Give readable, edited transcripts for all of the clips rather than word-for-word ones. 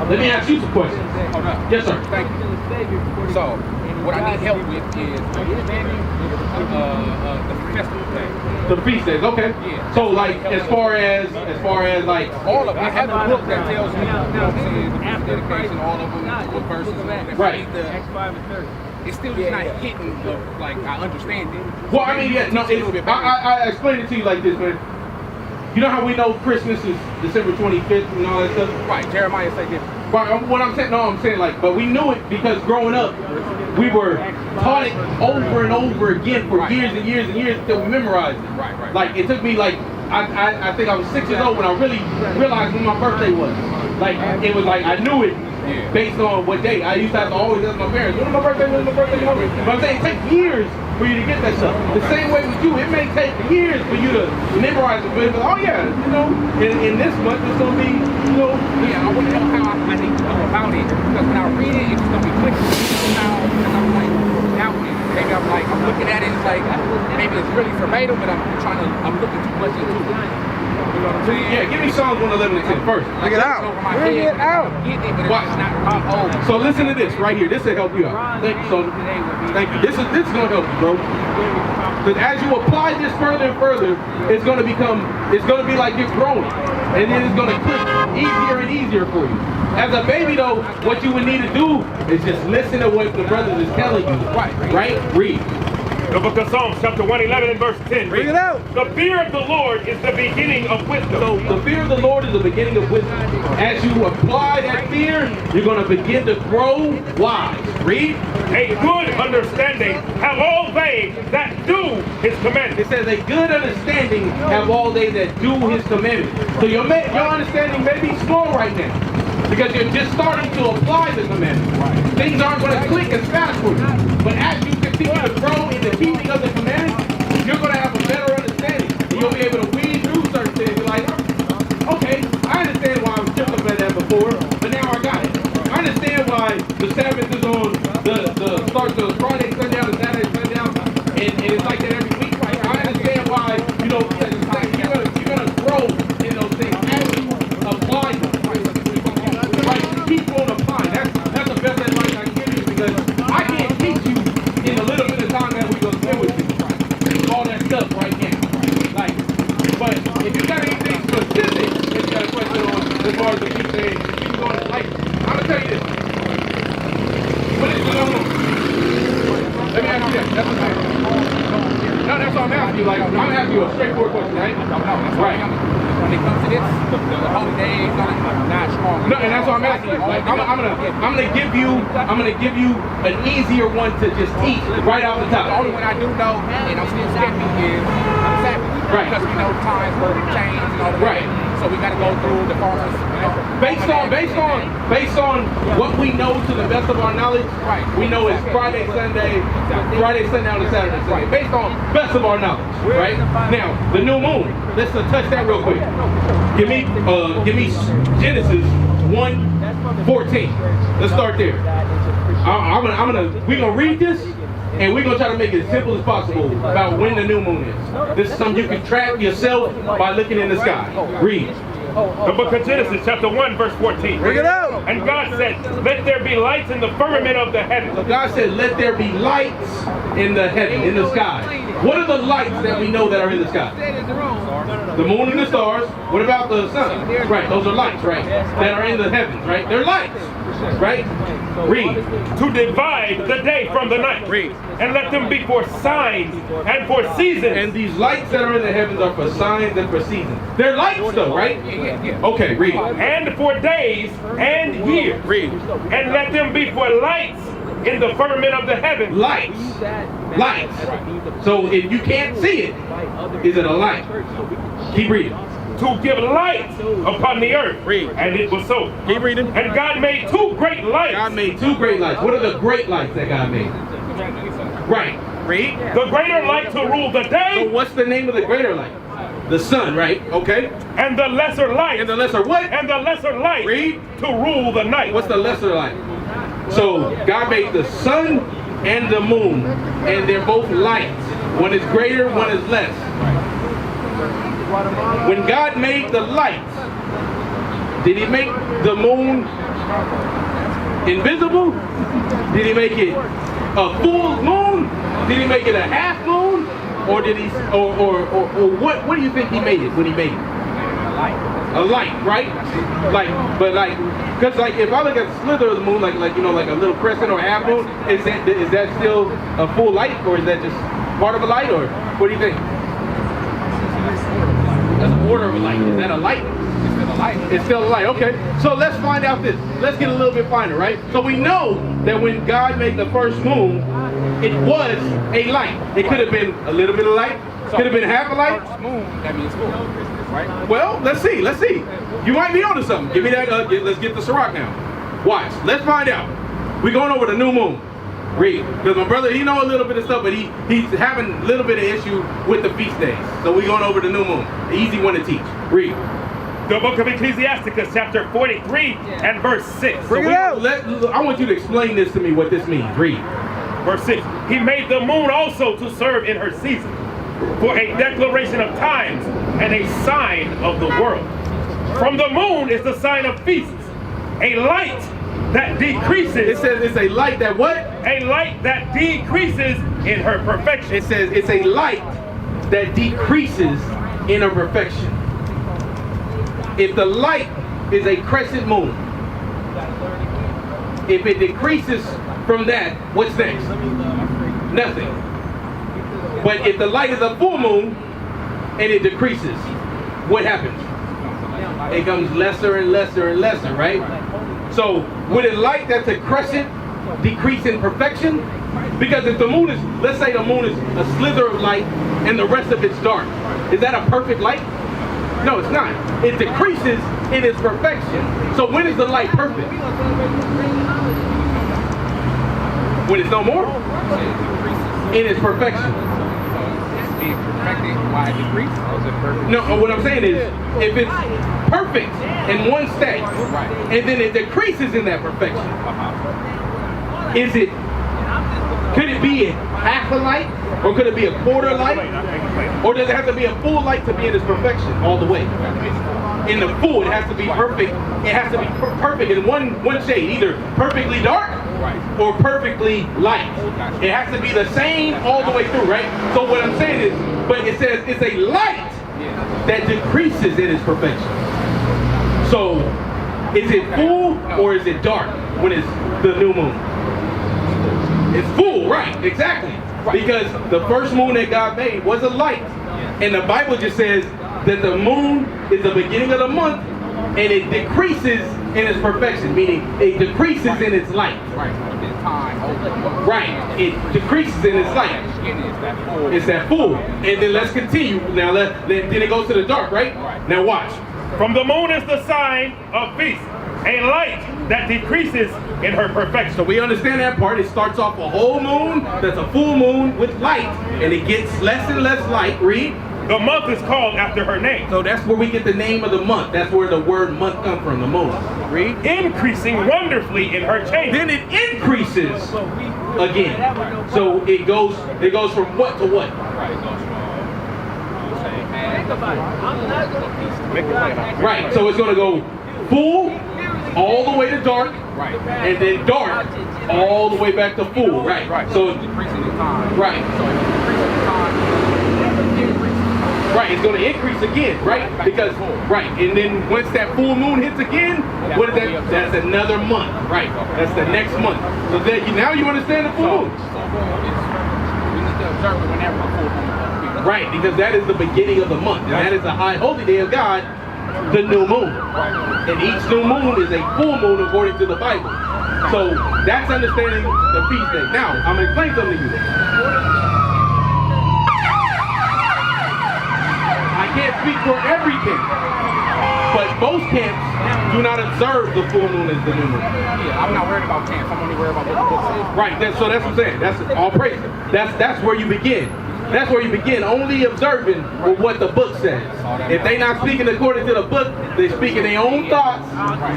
Let me ask you some questions. Hold up. Yes, sir. Thank you. So, what I need help with is the festival day. So the feast days, okay. Yeah. So like as far as like All of it. I have a book that tells me what dedication, all of them, what verses. Right. It's still just not hitting like I understand it. Well, I mean, yeah, no. I explained it to you like this, man. You know how we know Christmas is December 25th and all that stuff? Right. Jeremiah say different. Right, what I'm saying, no, I'm saying like, but we knew it because growing up, we were taught it over and over again for years and years and years until we memorized it. Right. Like, it took me like, I think I was 6 years old when I really realized when my birthday was. Like, it was like, I knew it based on what day. I used to have to always ask my parents, when's my birthday, when's my birthday? But I'm saying it takes years for you to get that stuff. The same way with you, it may take years for you to memorize it. But oh yeah, you know, in this month it's gonna be, you know. Yeah, I want to know how I need to know about it because when I read it, it's gonna be clicking. Now, because I'm like doubting it. Maybe I'm looking at it, it's like maybe it's really verbatim, but I'm looking too much into it. You know what I'm saying? Yeah, give me Psalms 111 and 10 first. Bring it out. Bring it out. So listen to this right here. This will help you out. Thank you. This is gonna help you, bro. Because as you apply this further and further, it's gonna be like you're growing, and then it's gonna click easier and easier for you. As a baby, though, what you would need to do is just listen to what the brothers is telling you. Right? Read. The book of Psalms, chapter 111 and verse 10. Bring it out. The fear of the Lord is the beginning of wisdom. So the fear of the Lord is the beginning of wisdom. As you apply that fear, you're going to begin to grow wise. Read. A good understanding have all they that do his commandments. It says a good understanding have all they that do his commandments. So your understanding may be small right now because you're just starting to apply the commandments. Things aren't going to click as fast for you. But as you continue to grow in the keeping of the commandments, you're going to have a better understanding. And you'll be able to weed through certain things. You're like, okay, I understand why I was tripping about that before, but now I got it. I understand why the Sabbath is on starts the Friday, sundown, and Saturday, sundown, and it's like that every week. I understand why, you know, you're gonna grow in those things as you apply them. Right? Keep on applying. That's the best advice I can give you because I can't teach you in a little bit of time that we're gonna spend with you. All that stuff right now. Like, but if you got anything specific, if you got a question on as far as the feast day, you can go on. Like, I'm gonna tell you this. What is the number? Let me ask you that. That's what I'm saying. No, that's what I'm asking you. Like, I'm asking you a straightforward question, right? Right. When it comes to this, the holy day is not strong. No, and that's what I'm asking you. Like, I'm gonna give you an easier one to just teach right off the top. The only one I do know, and I'm still skeptic, is the Sabbath. Right. Because we know times will change and all that. Right. So we got to go through the farmers. Based on what we know to the best of our knowledge, Right. we know it's Friday, Sunday, sundown to Saturday, Sunday. Based on best of our knowledge, right? Now, the new moon. Let's touch that real quick. Give me Genesis 1:14. Let's start there. We're gonna read this. And we're going to try to make it as simple as possible about when the new moon is. This is something you can track yourself by looking in the sky. Read. The book of Genesis, chapter 1, verse 14. Bring it out. And God said, let there be lights in the firmament of the heavens. So God said, let there be lights in the heaven, in the sky. What are the lights that we know that are in the sky? The moon and the stars. What about the sun? Right, those are lights, right? That are in the heavens, right? They're lights, right? Read. To divide the day from the night. Read. And let them be for signs and for seasons. And these lights that are in the heavens are for signs and for seasons. They're lights though, right? Yeah. Okay, read. And for days and years. Read. And let them be for lights in the firmament of the heavens. Lights. Lights. So if you can't see it, is it a light? Keep reading. To give light upon the earth. Read. And it was so. Keep reading. And God made two great lights. God made two great lights. What are the great lights that God made? Right. Read. The greater light to rule the So day. what's the name of the greater light? The sun, right? Okay. And the lesser light. And the lesser what? And the lesser light. Read. To rule the night. What's the lesser light? So God made the sun and the moon, and they're both lights. One is greater, one is less. When God made the lights, did he make the moon Invisible? Did he make it a full moon? Did he make it a half moon? Or did he, or what do you think he made it when he made it? A light, right? Like, but like, because like if I look at the slither of the moon, like you know, like a little crescent or a half moon, is that still a full light, or is that just part of a light, or what do you think? That's a quarter of a light. Is that a light? It's still a light. It's still a light. Okay. So let's find out this. Let's get a little bit finer, right? So we know that when God made the first moon, it was a light. It could have been a little bit of light. Could have been half a light. First moon, that means full, right? Well, let's see. Let's see. You might be onto something. Give me that. Let's get the Sirach now. Watch. Let's find out. We're going over the new moon. Read. Because my brother, he know a little bit of stuff, but he's having a little bit of issue with the feast days. So we're going over the new moon. The easy one to teach. Read. The book of Ecclesiasticus, chapter 43 and verse 6. Bring it out. I want you to explain this to me, what this means. Read. Verse 6. He made the moon also to serve in her season, for a declaration of times and a sign of the world. From the moon is the sign of feasts, a light that decreases. It says it's a light that what? A light that decreases in her perfection. It says it's a light that decreases in her perfection. If the light is a crescent moon, if it decreases from that, what's next? Nothing. But if the light is a full moon and it decreases, what happens? It comes lesser and lesser and lesser, right? So would a light that's a crescent decrease in perfection? Because if the moon is, let's say the moon is a slither of light and the rest of it's dark, is that a perfect light? No, it's not. It decreases in its perfection. So when is the light perfect? When it's no more? In its perfection. Being perfected, why it decreases? Is it perfect? No, what I'm saying is, if it's perfect in one state, and then it decreases in that perfection, is it, could it be a half a light? Or could it be a quarter light? Or does it have to be a full light to be in its perfection all the way? In the full, it has to be perfect. It has to be perfect in one shade, either perfectly dark or perfectly light. It has to be the same all the way through, right? So what I'm saying is, but it says it's a light that decreases in its perfection. So is it full or is it dark when it's the new moon? It's full, right? Exactly. Because the first moon that God made was a light. And the Bible just says that the moon is the beginning of the month and it decreases in its perfection, meaning it decreases in its light. Right. It decreases in its light. It's that full. And then let's continue. Now then it goes to the dark, right? Now watch. From the moon is the sign of feast, a light that decreases in her perfection. So we understand that part. It starts off a whole moon, that's a full moon with light, and it gets less and less light. Read. The month is called after her name. So that's where we get the name of the month. That's where the word month comes from, the moon. Read. Increasing wonderfully in her change. Then it increases again. So it goes from what to what? Right. So it's going to go full all the way to dark, and then dark all the way back to full. Right. So decreasing the time. right. Right, it's going to increase again, right? Because, right, and then once that full moon hits again, what is that? That's another month, right? That's the next month. So then now you understand the full moon. We need to observe it whenever a full moon comes. Right, because that is the beginning of the month. And that is the high holy day of God, the new moon. And each new moon is a full moon according to the Bible. So that's understanding the feast day. Now, I'm going to explain something to you. I can't speak for every camp, but most camps do not observe the full moon as the new moon. Yeah, I'm not worried about camps. I'm only worried about what the book says. Right, so that's what I'm saying. That's all praise. That's where you begin. That's where you begin, only observing what the book says. If they're not speaking according to the book, they're speaking their own thoughts,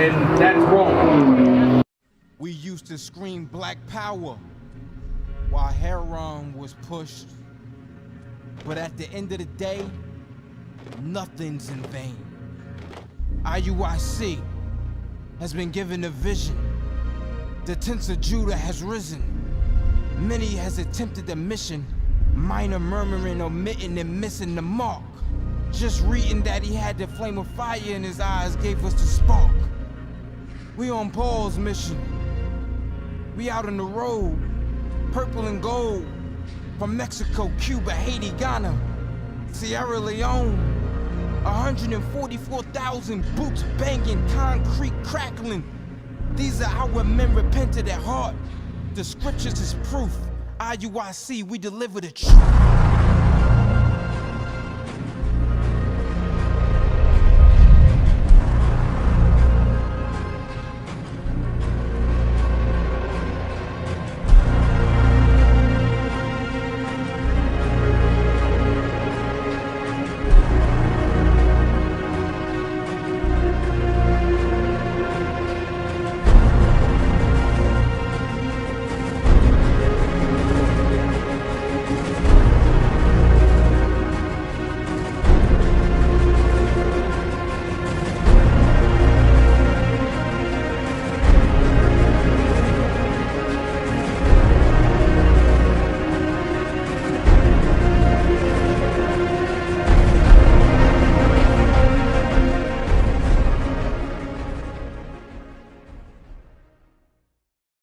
and that's wrong. We used to scream Black Power while Heron was pushed. But at the end of the day, nothing's in vain. IUIC has been given a vision. The tents of Judah has risen. Many has attempted the mission. Minor murmuring, omitting, and missing the mark. Just reading that he had the flame of fire in his eyes gave us the spark. We on Paul's mission. We out on the road, purple and gold. From Mexico, Cuba, Haiti, Ghana, Sierra Leone. 144,000 boots banging, concrete crackling. These are our men repented at heart. The scriptures is proof. IUIC, we deliver the truth.